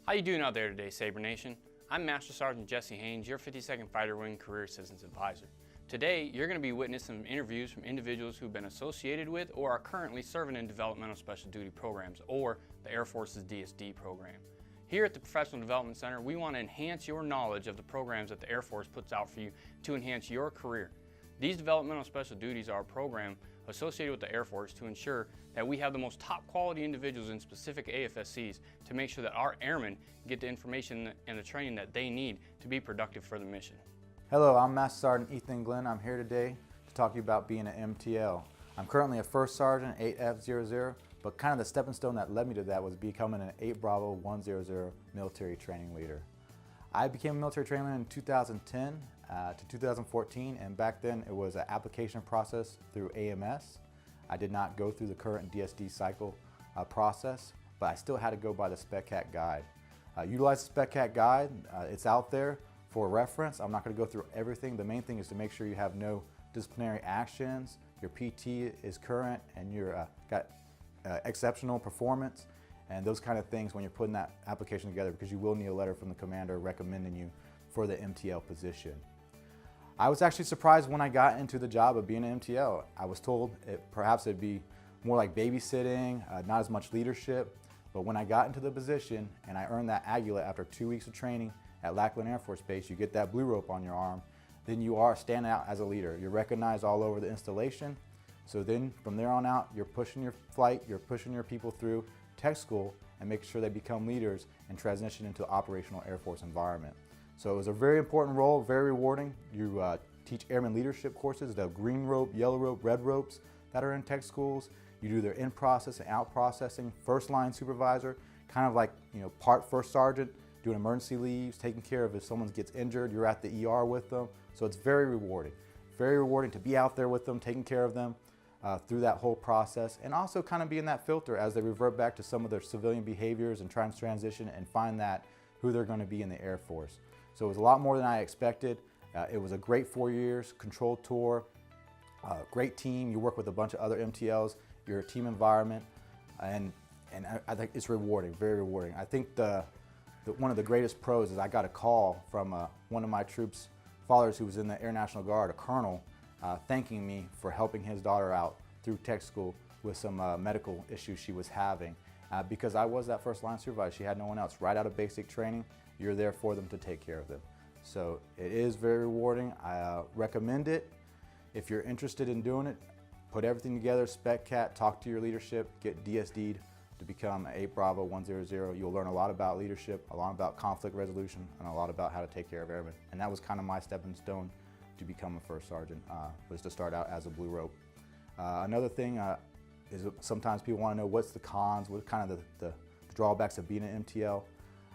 How you doing out there today, Sabre Nation? I'm Master Sergeant Jesse Haynes, your 52nd Fighter Wing Career Assistance Advisor. Today, you're going to be witnessing some interviews from individuals who've been associated with or are currently serving in Developmental Special Duty Programs, or the Air Force's DSD program. Here at the Professional Development Center, we want to enhance your knowledge of the programs that the Air Force puts out for you to enhance your career. These Developmental Special Duties are a program associated with the Air Force to ensure that we have the most top quality individuals in specific AFSCs to make sure that our airmen get the information and the training that they need to be productive for the mission. Hello, I'm Master Sergeant Ethan Glenn. I'm here today to talk to you about being an MTL. I'm currently a First Sergeant 8F00, but kind of the stepping stone that led me to that was becoming an 8 Bravo 100 military training leader. I became a military training leader in 2010 to 2014, and back then it was an application process through AMS. I did not go through the current DSD cycle process, but I still had to go by the SpecCat guide. Utilize the SpecCat guide. It's out there for reference. I'm not going to go through everything. The main thing is to make sure you have no disciplinary actions, your PT is current, and you're got exceptional performance, and those kind of things when you're putting that application together, because you will need a letter from the commander recommending you for the MTL position. I was actually surprised when I got into the job of being an MTL. I was told perhaps it'd be more like babysitting, not as much leadership, but when I got into the position and I earned that Agulet after 2 weeks of training at Lackland Air Force Base, you get that blue rope on your arm, then you are standing out as a leader. You're recognized all over the installation. So then from there on out, you're pushing your flight, you're pushing your people through tech school and making sure they become leaders and transition into an operational Air Force environment. So it was a very important role, very rewarding. You teach airman leadership courses, the green rope, yellow rope, red ropes that are in tech schools. You do their in-process and out-processing, first line supervisor, kind of like, part first sergeant, doing emergency leaves, taking care of if someone gets injured, you're at the ER with them. So it's very rewarding to be out there with them, taking care of them through that whole process, and also kind of being that filter as they revert back to some of their civilian behaviors and try and transition and find that who they're going to be in the Air Force. So it was a lot more than I expected. It was a great 4 years, controlled tour, great team. You work with a bunch of other MTLs, you're a team environment, and I think it's rewarding, very rewarding. I think one of the greatest pros is I got a call from one of my troops' fathers who was in the Air National Guard, a colonel, thanking me for helping his daughter out through tech school with some medical issues she was having. Because I was that first line supervisor, she had no one else. Right out of basic training, you're there for them to take care of them. So it is very rewarding. I recommend it. If you're interested in doing it, put everything together, SpecCat, talk to your leadership, get DSD'd to become an 8 Bravo 100. You'll learn a lot about leadership, a lot about conflict resolution, and a lot about how to take care of airmen. And that was kind of my stepping stone to become a first sergeant, was to start out as a blue rope. Another thing is sometimes people want to know what's the cons, what kind of the drawbacks of being an MTL.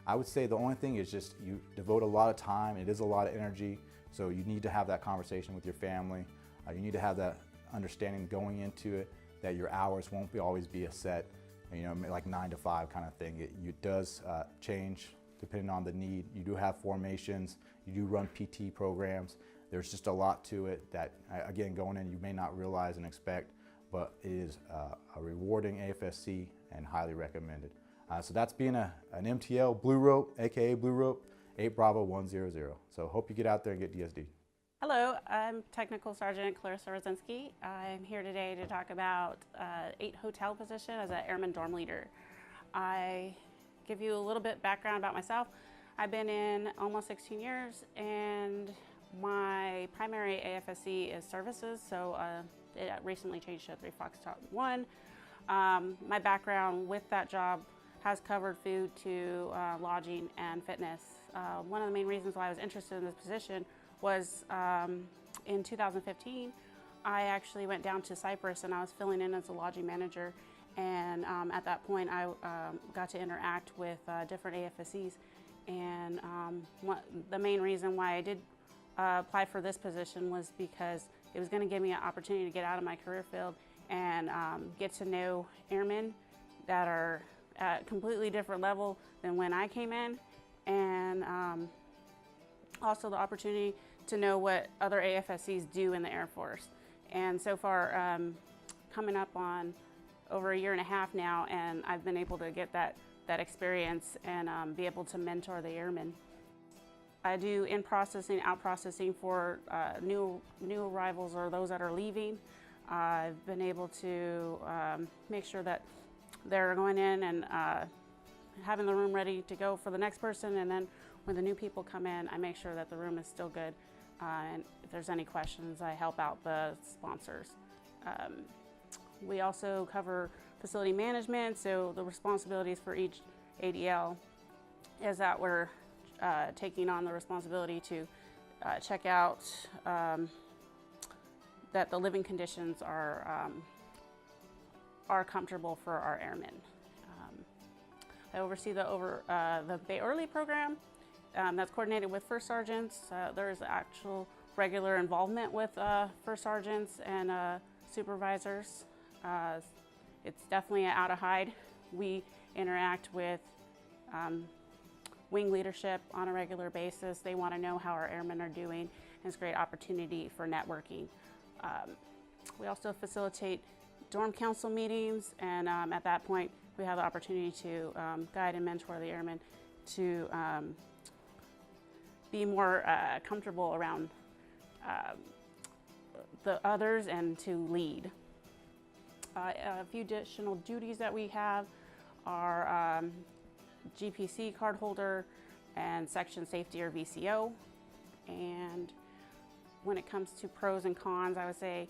I would say the only thing is just you devote a lot of time, it is a lot of energy, so you need to have that conversation with your family. You need to have that understanding going into it that your hours won't always be a set, like 9 to 5 kind of thing. It does change depending on the need. You do have formations, you do run PT programs. There's just a lot to it that, again, going in you may not realize and expect, but it is a rewarding AFSC and highly recommended. So that's being an MTL Blue Rope, aka Blue Rope, 8 Bravo 100. So hope you get out there and get DSD. Hello, I'm Technical Sergeant Clarissa Rosinski. I'm here today to talk about 8 hotel position as an airman dorm leader. I give you a little bit background about myself. I've been in almost 16 years, and my primary AFSC is services, so it recently changed to 3 Foxtrot 1. My background with that job has covered food to lodging and fitness. One of the main reasons why I was interested in this position was in 2015, I actually went down to Cyprus and I was filling in as a lodging manager, and at that point I got to interact with different AFSCs, and the main reason why I did apply for this position was because it was going to give me an opportunity to get out of my career field and get to know airmen that are at a completely different level than when I came in, and also the opportunity to know what other AFSCs do in the Air Force. And so far, coming up on over a year and a half now, and I've been able to get that that experience and be able to mentor the airmen. I do in-processing, out-processing for new arrivals or those that are leaving. I've been able to make sure that they're going in and having the room ready to go for the next person, and then when the new people come in, I make sure that the room is still good. And if there's any questions, I help out the sponsors. We also cover facility management, so the responsibilities for each ADL is that we're taking on the responsibility to check out that the living conditions are comfortable for our airmen. I oversee the Bay Early program that's coordinated with first sergeants. There's actual regular involvement with first sergeants and supervisors. It's definitely out of hide. We interact with wing leadership on a regular basis. They want to know how our airmen are doing, and it's a great opportunity for networking. We also facilitate dorm council meetings, and at that point we have the opportunity to guide and mentor the airmen to be more comfortable around the others and to lead. A few additional duties that we have are GPC card holder and section safety or VCO. And when it comes to pros and cons, I would say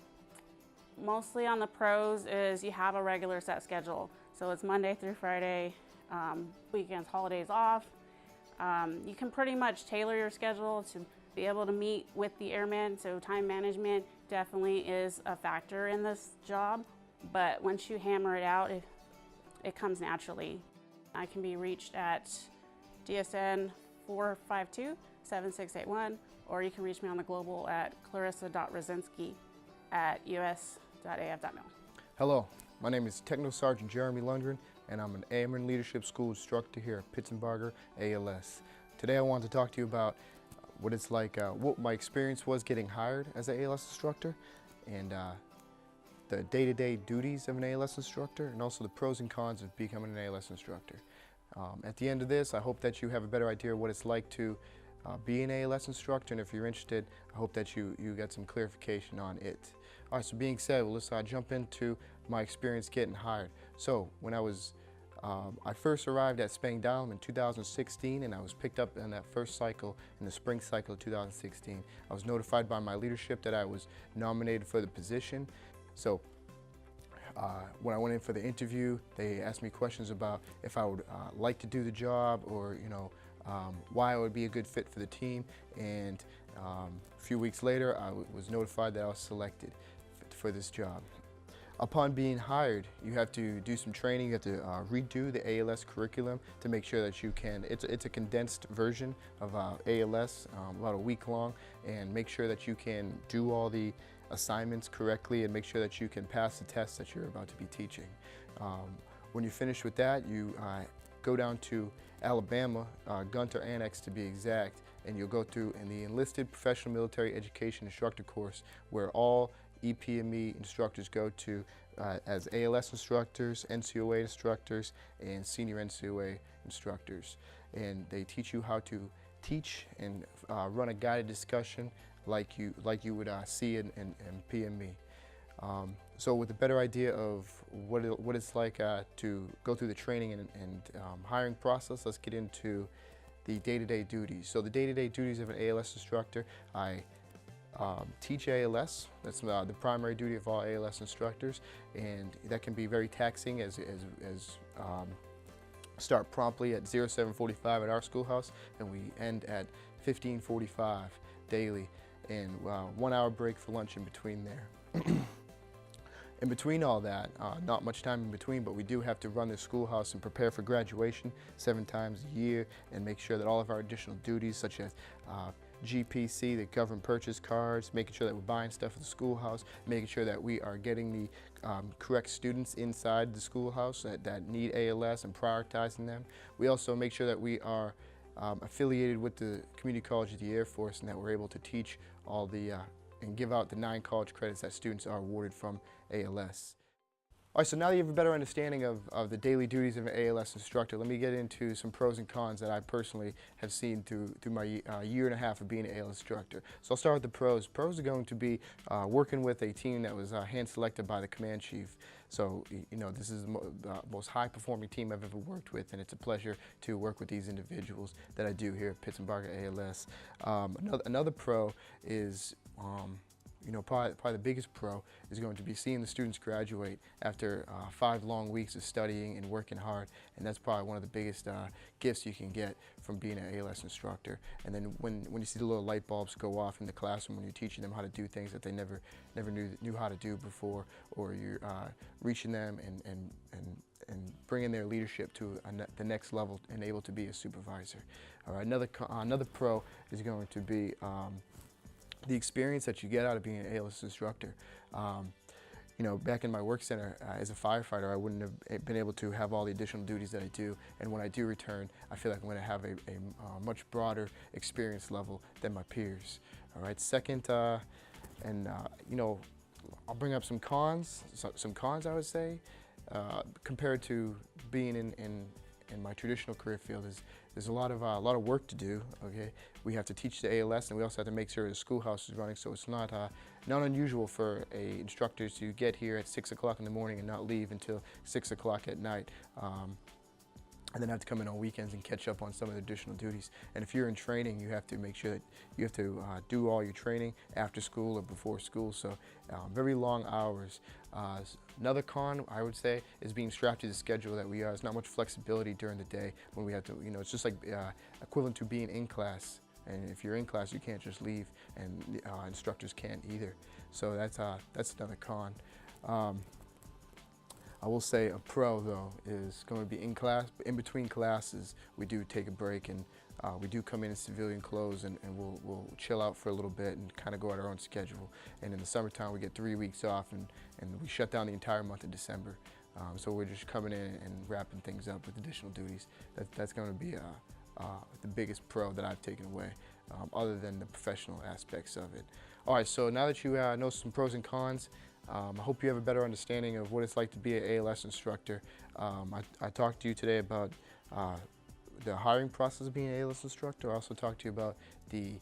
mostly on the pros is you have a regular set schedule. So it's Monday through Friday, weekends, holidays off. You can pretty much tailor your schedule to be able to meet with the airmen. So time management definitely is a factor in this job. But once you hammer it out, it comes naturally. I can be reached at DSN 452-7681, or you can reach me on the global at clarissa.rosinski@us.af.mil. Hello, my name is Technical Sergeant Jeremy Lundgren, and I'm an Airman Leadership School instructor here at Pittsburgher ALS. Today I want to talk to you about what it's like, what my experience was getting hired as an ALS instructor, and the day-to-day duties of an ALS instructor, and also the pros and cons of becoming an ALS instructor. At the end of this, I hope that you have a better idea of what it's like to be an ALS instructor, and if you're interested, I hope that you get some clarification on it. All right, so being said, well, let's jump into my experience getting hired. So when I first arrived at Spangdahlem in 2016, and I was picked up in that first cycle, in the spring cycle of 2016. I was notified by my leadership that I was nominated for the position. So when I went in for the interview, they asked me questions about if I would like to do the job, or why I would be a good fit for the team. And a few weeks later, I was notified that I was selected for this job. Upon being hired, you have to do some training. You have to redo the ALS curriculum to make sure that you can, it's a condensed version of ALS, about a week long, and make sure that you can do all the assignments correctly and make sure that you can pass the tests that you're about to be teaching. When you finish with that, you go down to Alabama, Gunter Annex to be exact, and you'll go through in the Enlisted Professional Military Education Instructor course, where all EPME instructors go to as ALS instructors, NCOA instructors, and senior NCOA instructors. And they teach you how to teach and run a guided discussion like you would see in PME. So with a better idea of what it's like to go through the training and hiring process, let's get into the day-to-day duties. So the day-to-day duties of an ALS instructor, I teach ALS. That's the primary duty of all ALS instructors, and that can be very taxing as start promptly at 07:45 at our schoolhouse, and we end at 15:45 daily, and 1 hour break for lunch in between there. In between all that, not much time in between, but we do have to run the schoolhouse and prepare for graduation 7 times a year, and make sure that all of our additional duties, such as GPC, the government purchase cards, making sure that we're buying stuff at the schoolhouse, making sure that we are getting the correct students inside the schoolhouse that need ALS and prioritizing them. We also make sure that we are affiliated with the Community College of the Air Force, and that we're able to teach all the and give out the 9 college credits that students are awarded from ALS. All right, so now that you have a better understanding of the daily duties of an ALS instructor, let me get into some pros and cons that I personally have seen through my year and a half of being an ALS instructor. So I'll start with the pros. Pros are going to be working with a team that was hand-selected by the command chief. So, you know, this is the most high-performing team I've ever worked with, and it's a pleasure to work with these individuals that I do here at Pittsburgh ALS. Another pro is you know, probably the biggest pro is going to be seeing the students graduate after 5 long weeks of studying and working hard, and that's probably one of the biggest gifts you can get from being an ALS instructor. And then when you see the little light bulbs go off in the classroom when you're teaching them how to do things that they never knew how to do before, or you're reaching them and bringing their leadership to the next level and able to be a supervisor. All right, another pro is going to be the experience that you get out of being an ALS instructor. You know, back in my work center as a firefighter, I wouldn't have been able to have all the additional duties that I do. And when I do return, I feel like I'm going to have a much broader experience level than my peers. All right. Second, you know, I'll bring up some cons. Some cons, I would say, compared to being in my traditional career field, is there's a lot of work to do. Okay, we have to teach the ALS, and we also have to make sure the schoolhouse is running. So it's not unusual for instructors to get here at 6 o'clock in the morning and not leave until 6 o'clock at night, and then have to come in on weekends and catch up on some of the additional duties. And if you're in training, you have to make sure that you have to do all your training after school or before school. So very long hours. Another con, I would say, is being strapped to the schedule that we are. There's not much flexibility during the day when we have to, you know, it's just like equivalent to being in class. And if you're in class, you can't just leave, and instructors can't either. So that's another con. I will say a pro, though, is going to be in class. In between classes, we do take a break, and we do come in civilian clothes, and we'll chill out for a little bit and kind of go at our own schedule. And in the summertime, we get 3 weeks off, and we shut down the entire month of December. So we're just coming in and wrapping things up with additional duties. That's going to be the biggest pro that I've taken away, other than the professional aspects of it. All right, so now that you know some pros and cons, I hope you have a better understanding of what it's like to be an ALS instructor. I talked to you today about the hiring process of being an ALS instructor. I also talked to you about the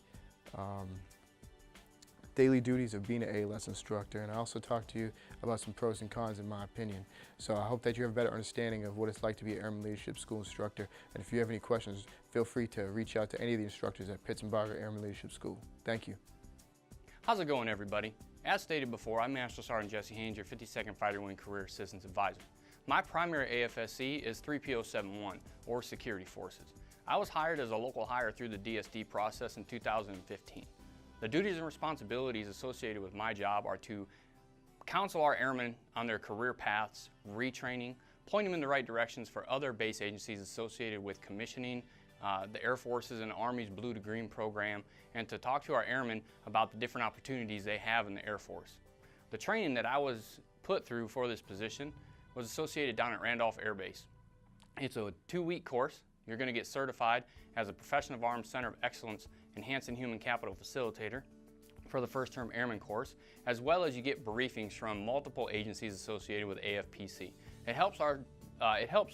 daily duties of being an ALS instructor, and I also talked to you about some pros and cons in my opinion. So I hope that you have a better understanding of what it's like to be an Airman Leadership School instructor, and if you have any questions, feel free to reach out to any of the instructors at Pittsburgh Airman Leadership School. Thank you. How's it going, everybody? As stated before, I'm Master Sergeant Jesse Haynes, your 52nd Fighter Wing Career Assistance Advisor. My primary AFSC is 3PO71, or Security Forces. I was hired as a local hire through the DSD process in 2015. The duties and responsibilities associated with my job are to counsel our airmen on their career paths, retraining, point them in the right directions for other base agencies associated with commissioning, the Air Force's and Army's Blue to Green program, and to talk to our airmen about the different opportunities they have in the Air Force. The training that I was put through for this position was associated down at Randolph Air Base. It's a 2-week course. You're going to get certified as a Profession of Arms Center of Excellence Enhancing Human Capital Facilitator for the first term airman course, as well as you get briefings from multiple agencies associated with AFPC. It helps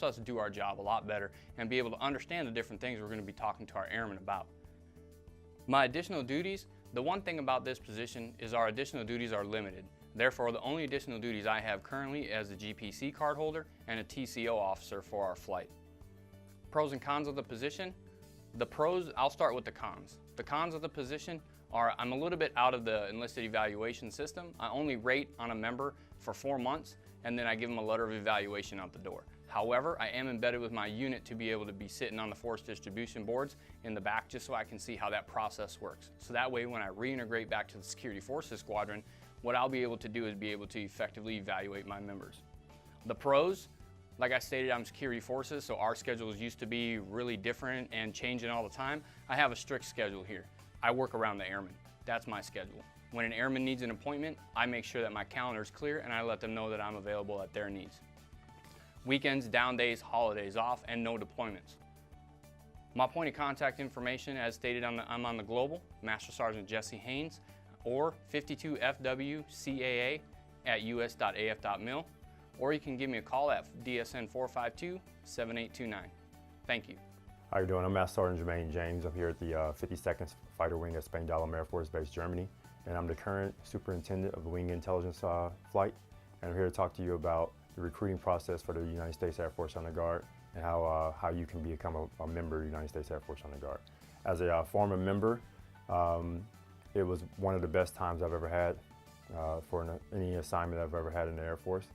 us do our job a lot better and be able to understand the different things we're going to be talking to our airmen about. My additional duties, the one thing about this position is our additional duties are limited. Therefore, the only additional duties I have currently is a GPC card holder and a TCO officer for our flight. Pros and cons of the position. The pros, I'll start with the cons. The cons of the position are I'm a little bit out of the enlisted evaluation system. I only rate on a member for 4 months, and then I give them a letter of evaluation out the door. However, I am embedded with my unit to be able to be sitting on the force distribution boards in the back just so I can see how that process works. So that way when I reintegrate back to the Security Forces Squadron, what I'll be able to do is be able to effectively evaluate my members. The pros, like I stated, I'm Security Forces, so our schedules used to be really different and changing all the time. I have a strict schedule here. I work around the airmen. That's my schedule. When an airman needs an appointment, I make sure that my calendar is clear and I let them know that I'm available at their needs. Weekends, down days, holidays off, and no deployments. My point of contact information, as stated, I'm on the global, Master Sergeant Jesse Haynes, or 52FWCAA at us.af.mil. or you can give me a call at DSN 452-7829. Thank you. How you doing? I'm Master Sergeant Jermaine James. I'm here at the 52nd Fighter Wing at Spangdahlem Air Force Base, Germany, and I'm the current Superintendent of the Wing Intelligence Flight, and I'm here to talk to you about the recruiting process for the United States Air Force Honor Guard and how you can become a member of the United States Air Force Honor Guard. As a former member, it was one of the best times I've ever had for any assignment I've ever had in the Air Force.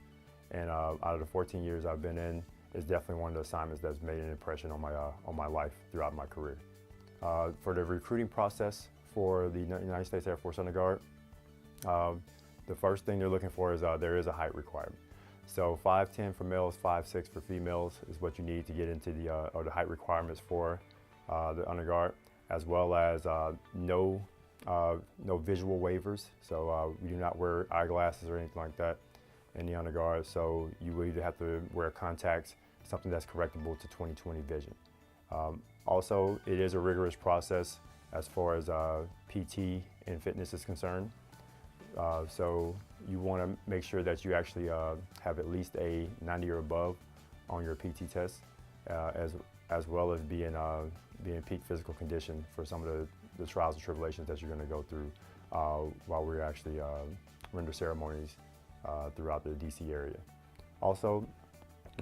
And out of the 14 years I've been in, it's definitely one of the assignments that's made an impression on my life throughout my career. For the recruiting process for the United States Air Force Honor Guard, the first thing they're looking for is there is a height requirement. So 5'10" for males, 5'6" for females is what you need to get into the height requirements for the Honor Guard, as well as no visual waivers. So we do not wear eyeglasses or anything like that in the Honor Guard. So you will either have to wear contacts, something that's correctable to 20/20 vision. Also, it is a rigorous process as far as PT and fitness is concerned. So you want to make sure that you actually have at least a 90 or above on your PT test, as well as be in peak physical condition for some of the trials and tribulations that you're going to go through while we actually render ceremonies throughout the DC area. Also,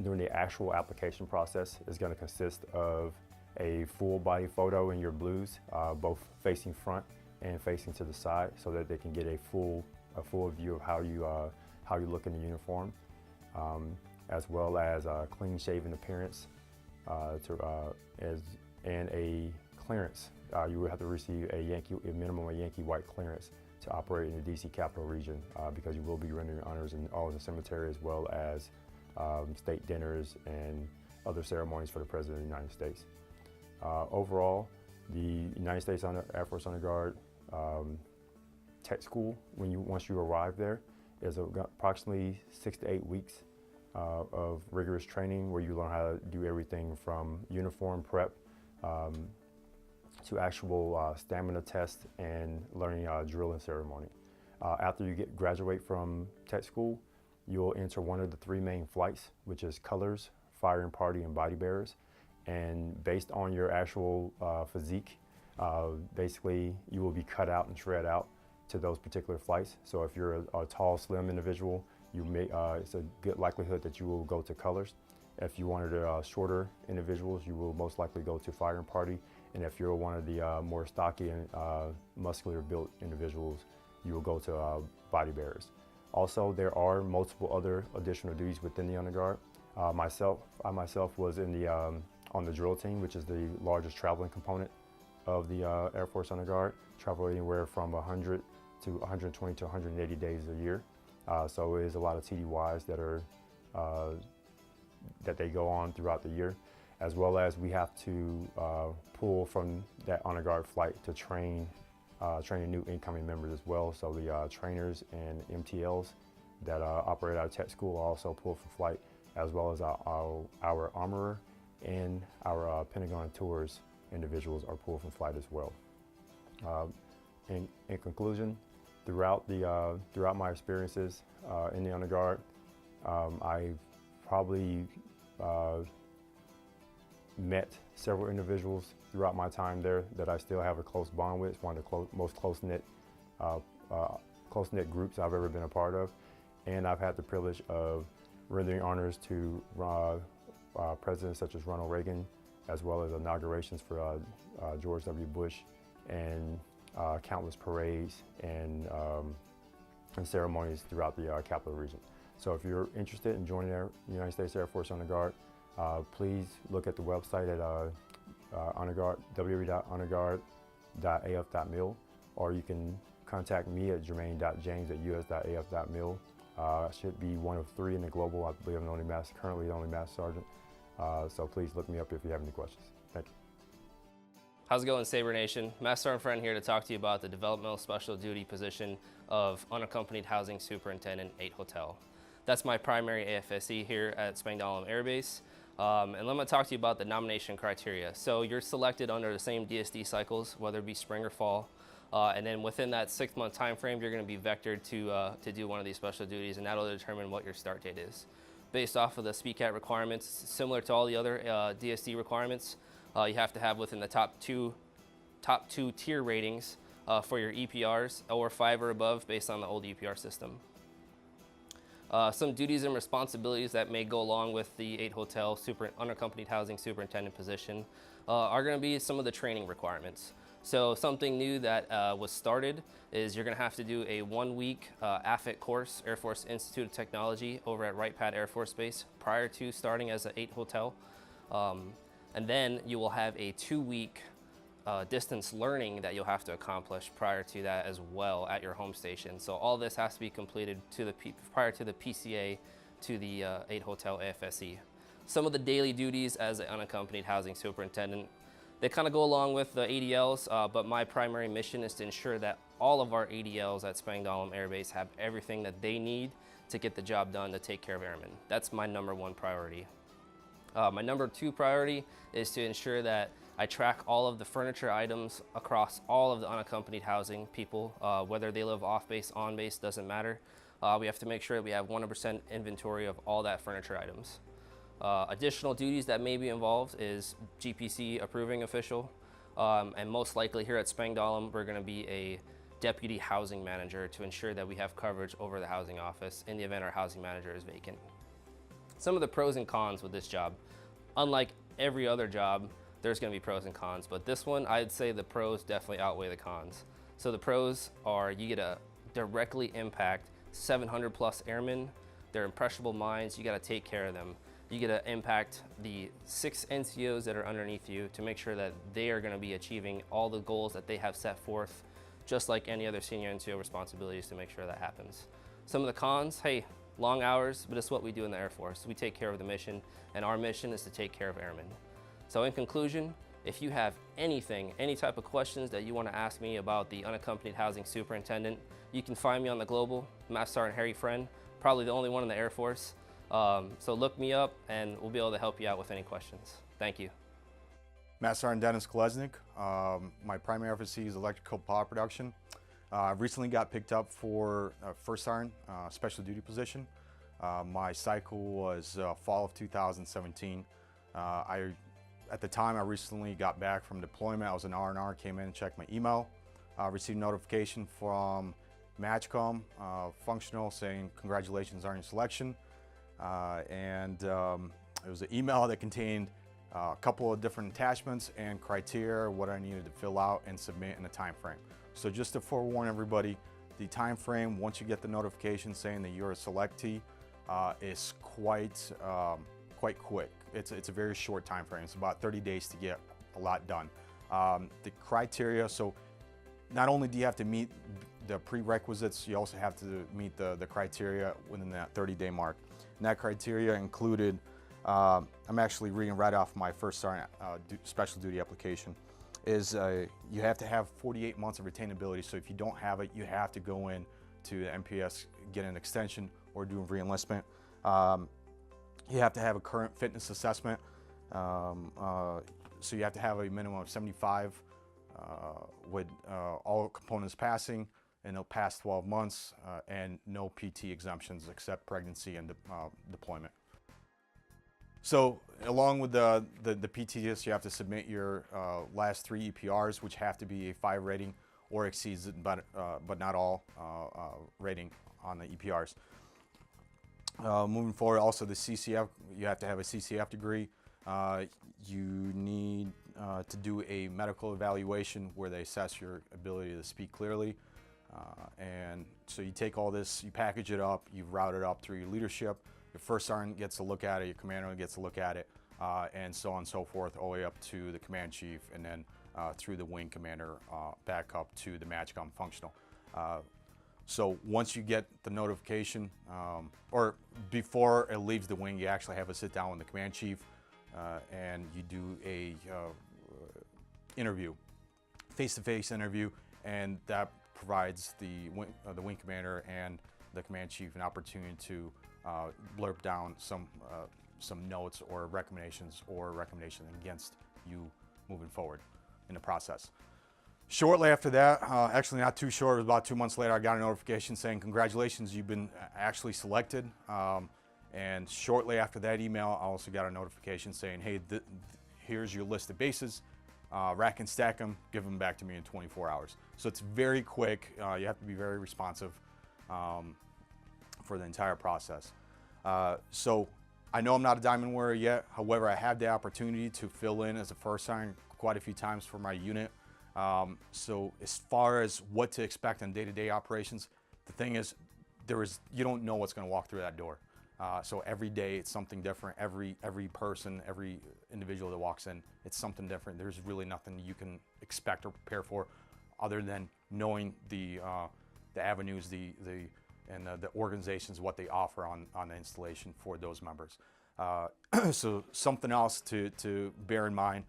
during the actual application process is going to consist of a full body photo in your blues, both facing front and facing to the side, so that they can get a full view of how you look in the uniform, as well as a clean shaven appearance, and a clearance. You will have to receive a minimum of Yankee white clearance to operate in the DC Capital Region, because you will be rendering honors in all of the cemetery, as well as state dinners and other ceremonies for the President of the United States. Overall, the United States Air Force Honor Guard tech school, once you arrive there, is approximately 6 to 8 weeks of rigorous training, where you learn how to do everything from uniform prep to actual stamina tests and learning drill and ceremony. After you graduate from tech school, you'll enter one of the 3 main flights, which is colors, firing party, and body bearers. And based on your actual physique, basically you will be cut out and shred out to those particular flights. So if you're a tall, slim individual, it's a good likelihood that you will go to colors. If you wanted shorter individuals, you will most likely go to firing party. And if you're one of the more stocky and muscular built individuals, you will go to body bearers. Also, there are multiple other additional duties within the Honor Guard. I myself was in the on the drill team, which is the largest traveling component of the Air Force Honor Guard, travel anywhere from 100 to 120 to 180 days a year. So it is a lot of TDYs that they go on throughout the year, as well as we have to pull from that Honor Guard flight to train new incoming members as well. So the trainers and MTLs that operate out of tech school are also pulled from flight, as well as our armorer and our Pentagon tours individuals are pulled from flight as well. In conclusion, throughout my experiences in the Honor Guard, I've probably met several individuals throughout my time there that I still have a close bond with. It's one of the most close-knit groups I've ever been a part of. And I've had the privilege of rendering honors to presidents such as Ronald Reagan, as well as inaugurations for George W. Bush, and countless parades and ceremonies throughout the Capital Region. So if you're interested in joining the United States Air Force Honor Guard, please look at the website at www.honorguard.af.mil, or you can contact me at jermaine.james@us.af.mil. I should be one of 3 in the global. I believe I'm currently the only Master Sergeant. So please look me up if you have any questions. Thank you. How's it going, Sabre Nation? Master Sergeant Friend here to talk to you about the developmental special duty position of Unaccompanied Housing Superintendent 8 Hotel. That's my primary AFSC here at Spangdahlem Air Base. And let me talk to you about the nomination criteria. So you're selected under the same DSD cycles, whether it be spring or fall. And then within that 6-month time frame, you're going to be vectored to do one of these special duties, and that'll determine what your start date is. based off of the SPCAT requirements, similar to all the other DSD requirements. You have to have within the top two tier ratings for your EPRs, or 5 or above based on the old EPR system. Some duties and responsibilities that may go along with the 8 hotel unaccompanied housing superintendent position are going to be some of the training requirements. So something new that was started is you're going to have to do a 1-week AFIT course, Air Force Institute of Technology, over at Wright Pat Air Force Base prior to starting as an 8 hotel. And then you will have a 2-week distance learning that you'll have to accomplish prior to that as well at your home station. So all this has to be completed prior to the PCA to the 8 hotel AFSE. Some of the daily duties as an unaccompanied housing superintendent, they kind of go along with the ADLs, but my primary mission is to ensure that all of our ADLs at Spangdahlem Air Base have everything that they need to get the job done to take care of airmen. That's my #1 priority. My #2 priority is to ensure that I track all of the furniture items across all of the unaccompanied housing people, whether they live off base, on base, doesn't matter. We have to make sure that we have 100% inventory of all that furniture items. Additional duties that may be involved is GPC approving official, and most likely here at Spangdahlem, we're going to be a deputy housing manager to ensure that we have coverage over the housing office in the event our housing manager is vacant. Some of the pros and cons with this job. Unlike every other job, there's going to be pros and cons, but this one, I'd say the pros definitely outweigh the cons. So the pros are you get to directly impact 700 plus airmen, their impressionable minds, you got to take care of them. You get to impact the 6 NCOs that are underneath you to make sure that they are going to be achieving all the goals that they have set forth, just like any other senior NCO responsibilities to make sure that happens. Some of the cons, hey, long hours, but it's what we do in the Air Force. We take care of the mission, and our mission is to take care of airmen. So in conclusion, if you have any type of questions that you want to ask me about the unaccompanied housing superintendent, you can find me on the Global, Master Sergeant Harry Friend, probably the only one in the Air Force. So look me up and we'll be able to help you out with any questions. Thank you. Master Sergeant Dennis Kolesnik. My primary FSC is electrical power production. I recently got picked up for First Sergeant special duty position. My cycle was fall of 2017. At the time, I recently got back from deployment. I was an R&R, came in and checked my email. Received notification from MSgt functional saying congratulations on your selection. It was an email that contained a couple of different attachments and criteria, what I needed to fill out and submit in a time frame. So just to forewarn everybody, the time frame, once you get the notification saying that you're a selectee, is quite quick. It's a very short time frame. It's about 30 days to get a lot done. The criteria, so not only do you have to meet the prerequisites, you also have to meet the criteria within that 30-day mark. And that criteria included, I'm actually reading right off my First Sergeant special duty application, is you have to have 48 months of retainability. So if you don't have it, you have to go in to the MPS, get an extension, or do a re-enlistment. You have to have a current fitness assessment. So you have to have a minimum of 75 with all components passing in the past 12 months and no PT exemptions except pregnancy and deployment. So along with the PTS, you have to submit your last 3 EPRs, which have to be a 5 rating or exceeds it, but not all rating on the EPRs. Moving forward, also the CCF, you have to have a CCF degree. You need to do a medical evaluation where they assess your ability to speak clearly. And so you take all this, you package it up, you route it up through your leadership. Your First Sergeant gets to look at it, your Commander gets to look at it, and so on and so forth, all the way up to the Command Chief, and then through the Wing Commander back up to the MSgt functional. So once you get the notification, or before it leaves the wing, you actually have a sit down with the Command Chief, and you do a interview, face-to-face interview, and that provides the Wing Commander and the Command Chief an opportunity to blurb down some notes or recommendations against you moving forward in the process. Shortly after that, actually not too short, it was about 2 months later, I got a notification saying, congratulations, you've been actually selected. And shortly after that email, I also got a notification saying, hey, here's your list of bases, rack and stack them, give them back to me in 24 hours. So it's very quick. You have to be very responsive for the entire process. So I know I'm not a diamond wearer yet. However, I have the opportunity to fill in as a first sergeant quite a few times for my unit. So as far as what to expect on day-to-day operations, the thing is, you don't know what's going to walk through that door. So every day it's something different. Every person, every individual that walks in, it's something different. There's really nothing you can expect or prepare for, other than knowing the avenues, the organizations, what they offer on the installation for those members. So something else to bear in mind.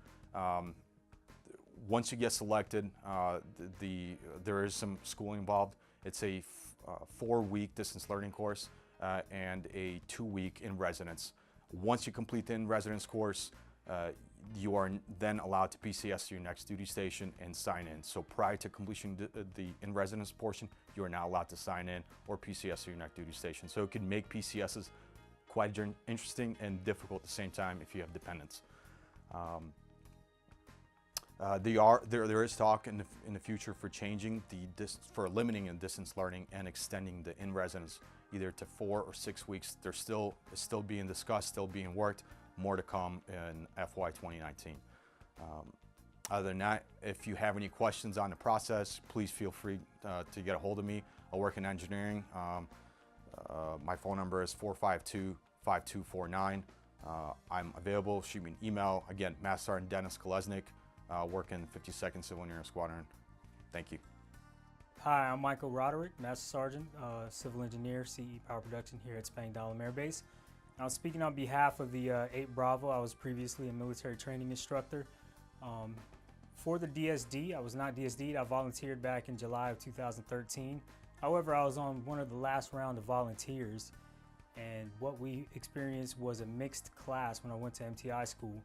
Once you get selected, there is some schooling involved. It's a 4-week distance learning course and a 2-week in residence. Once you complete the in residence course, you are then allowed to PCS to your next duty station and sign in. So prior to completion the in residence portion, you are now allowed to sign in or PCS to your next duty station. So it can make PCSs quite interesting and difficult at the same time if you have dependents. There is talk in the future for changing for limiting in distance learning and extending the in residence either to 4 or 6 weeks. It's still being discussed, still being worked. More to come in FY 2019. Other than that, if you have any questions on the process, please feel free to get a hold of me. I work in engineering. My phone number is 452-5249. I'm available. Shoot me an email. Again, Master Sergeant Dennis Kolesnik, working 52nd Civil Engineering Squadron. Thank you. Hi, I'm Michael Roderick, Master Sergeant, Civil Engineer, CE Power Production here at Spangdahlem Air Base. I was speaking on behalf of the 8 Bravo. I was previously a military training instructor. For the DSD, I was not DSD'd. I volunteered back in July of 2013. However, I was on one of the last round of volunteers, and what we experienced was a mixed class when I went to MTI school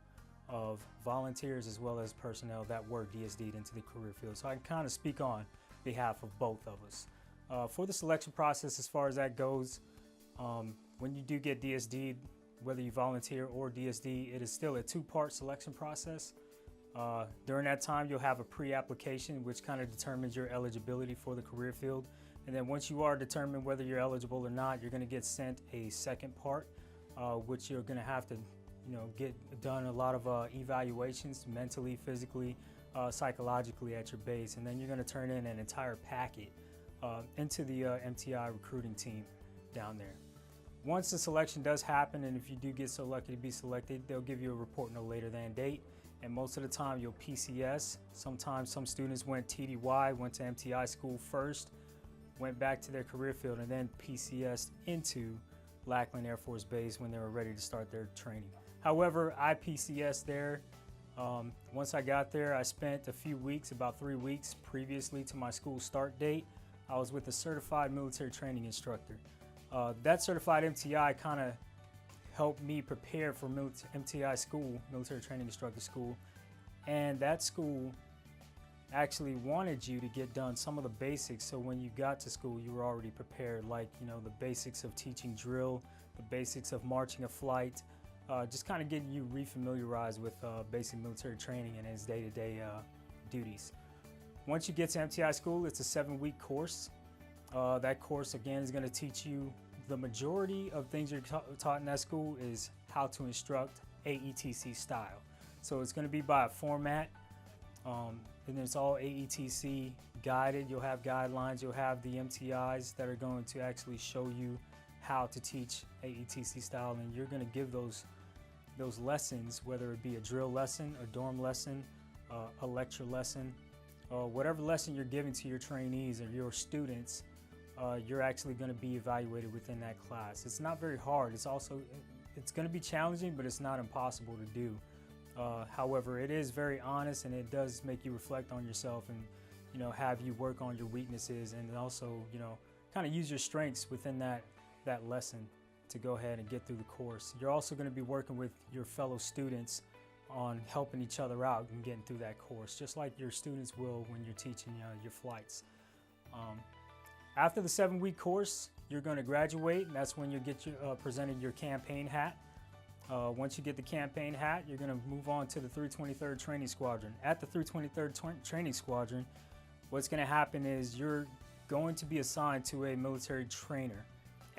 of volunteers as well as personnel that were DSD'd into the career field. So I can kind of speak on behalf of both of us. For the selection process, as far as that goes, when you do get DSD'd, whether you volunteer or DSD, it is still a 2-part selection process. During that time, you'll have a pre-application, which kind of determines your eligibility for the career field. And then once you are determined whether you're eligible or not, you're going to get sent a second part, which you're going to have to, get done a lot of evaluations mentally, physically, psychologically at your base. And then you're going to turn in an entire packet into the MTI recruiting team down there. Once the selection does happen, and if you do get so lucky to be selected, they'll give you a report no later than date. And most of the time you'll PCS. Sometimes some students went TDY, went to MTI school first, went back to their career field, and then PCS'd into Lackland Air Force Base when they were ready to start their training. However, I PCS'd there. Once I got there, I spent a few weeks, about 3 weeks previously to my school start date. I was with a certified military training instructor. That certified MTI kind of helped me prepare for MTI school, military training instructor school, and that school actually wanted you to get done some of the basics, so when you got to school you were already prepared, like the basics of teaching drill, the basics of marching a flight, just kind of getting you refamiliarized with basic military training and its day-to-day duties. Once you get to MTI school, it's a 7-week course. That course again is going to teach you the majority of things you're taught in that school is how to instruct AETC style. So it's going to be by a format, and it's all AETC guided. You'll have guidelines, you'll have the MTIs that are going to actually show you how to teach AETC style, and you're going to give those lessons, whether it be a drill lesson, a dorm lesson, a lecture lesson, whatever lesson you're giving to your trainees or your students. You're actually going to be evaluated within that class. It's not very hard. It's going to be challenging, but it's not impossible to do. However, it is very honest, and it does make you reflect on yourself and have you work on your weaknesses, and also kind of use your strengths within that lesson to go ahead and get through the course. You're also going to be working with your fellow students on helping each other out and getting through that course, just like your students will when you're teaching your flights. After the 7-week course, you're going to graduate, and that's when you get presented your campaign hat. Once you get the campaign hat, you're going to move on to the 323rd Training Squadron. At the 323rd Training Squadron, what's going to happen is you're going to be assigned to a military trainer,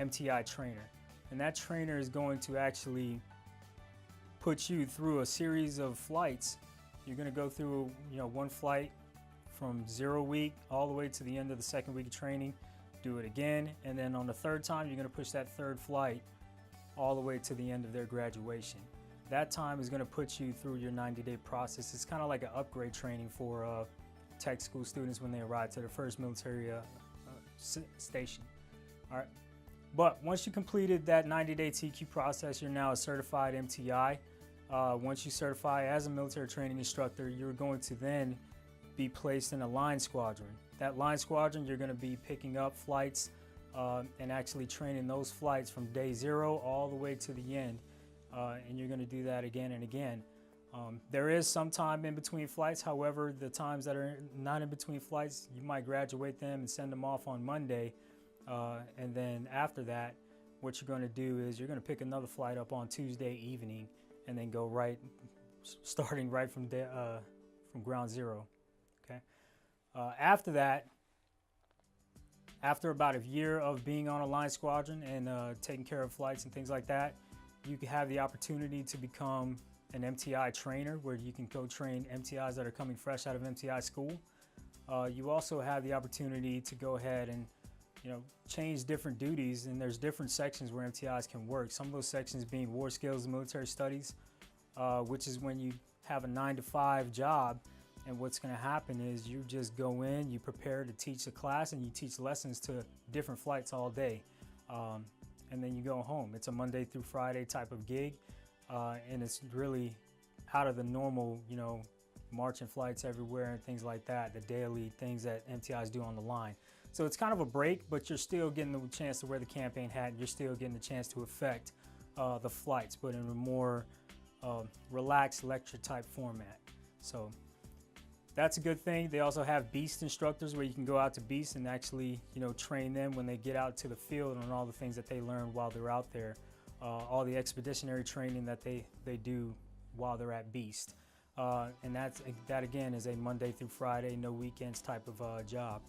MTI trainer. And that trainer is going to actually put you through a series of flights. You're going to go through, one flight from 0 week all the way to the end of the 2nd week of training. Do it again, and then on the 3rd time, you're going to push that 3rd flight all the way to the end of their graduation. That time is going to put you through your 90-day process. It's kind of like an upgrade training for tech school students when they arrive to their first military station. All right. But once you completed that 90-day TQ process, you're now a certified MTI. Once you certify as a military training instructor, you're going to then be placed in a line squadron. That line squadron, you're going to be picking up flights and actually training those flights from day 0 all the way to the end. And you're going to do that again and again. There is some time in between flights. However, the times that are not in between flights, you might graduate them and send them off on Monday. And then after that, what you're going to do is you're going to pick another flight up on Tuesday evening and then go starting right from ground zero. Okay. After that, after about a year of being on a line squadron and taking care of flights and things like that, you can have the opportunity to become an MTI trainer, where you can go train MTIs that are coming fresh out of MTI school. You also have the opportunity to go ahead and change different duties, and there's different sections where MTIs can work. Some of those sections being war skills and military studies, which is when you have a 9-to-5 job, and what's going to happen is you just go in, you prepare to teach a class, and you teach lessons to different flights all day, and then you go home. It's a Monday through Friday type of gig, and it's really out of the normal, marching flights everywhere and things like that, the daily things that MTIs do on the line. So it's kind of a break, but you're still getting the chance to wear the campaign hat, and you're still getting the chance to affect the flights, but in a more relaxed lecture type format. So that's a good thing. They also have beast instructors where you can go out to beast and actually, train them when they get out to the field on all the things that they learn while they're out there, all the expeditionary training that they do while they're at beast. And that again is a Monday through Friday, no weekends type of job.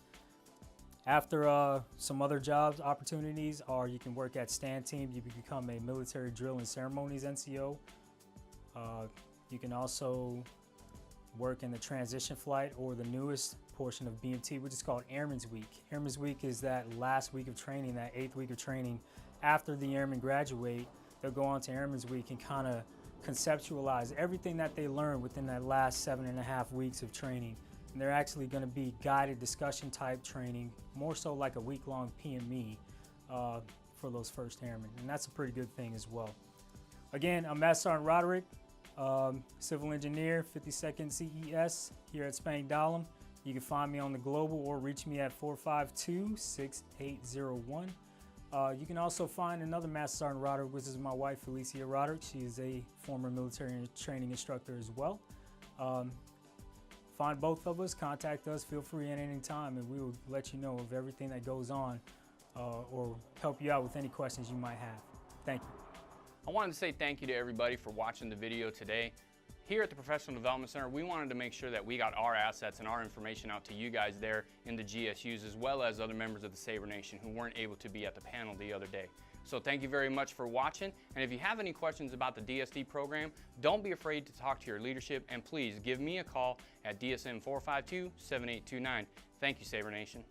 After some other jobs opportunities are you can work at stand team, you can become a military drill and ceremonies NCO. You can also work in the transition flight or the newest portion of BMT, which is called Airman's Week. Airman's Week is that last week of training, that 8th week of training. After the airmen graduate, they'll go on to Airman's Week and kind of conceptualize everything that they learned within that last 7.5 weeks of training. And they're actually going to be guided discussion type training, more so like a week-long PME for those first airmen. And that's a pretty good thing as well. Again, I'm Master Sergeant Roderick, civil engineer, 52nd CES here at Spangdahlem. You can find me on the global or reach me at 452-6801. You can also find another Master Sergeant Roderick, which is my wife, Felecia Roderick. She is a former military training instructor as well. Find both of us, contact us, feel free at any time, and we will let you know of everything that goes on or help you out with any questions you might have. Thank you. I wanted to say thank you to everybody for watching the video today. Here at the Professional Development Center, we wanted to make sure that we got our assets and our information out to you guys there in the GSUs, as well as other members of the Sabre Nation who weren't able to be at the panel the other day. So thank you very much for watching, and if you have any questions about the DSD program, don't be afraid to talk to your leadership, and please give me a call at DSM 452-7829. Thank you, Sabre Nation.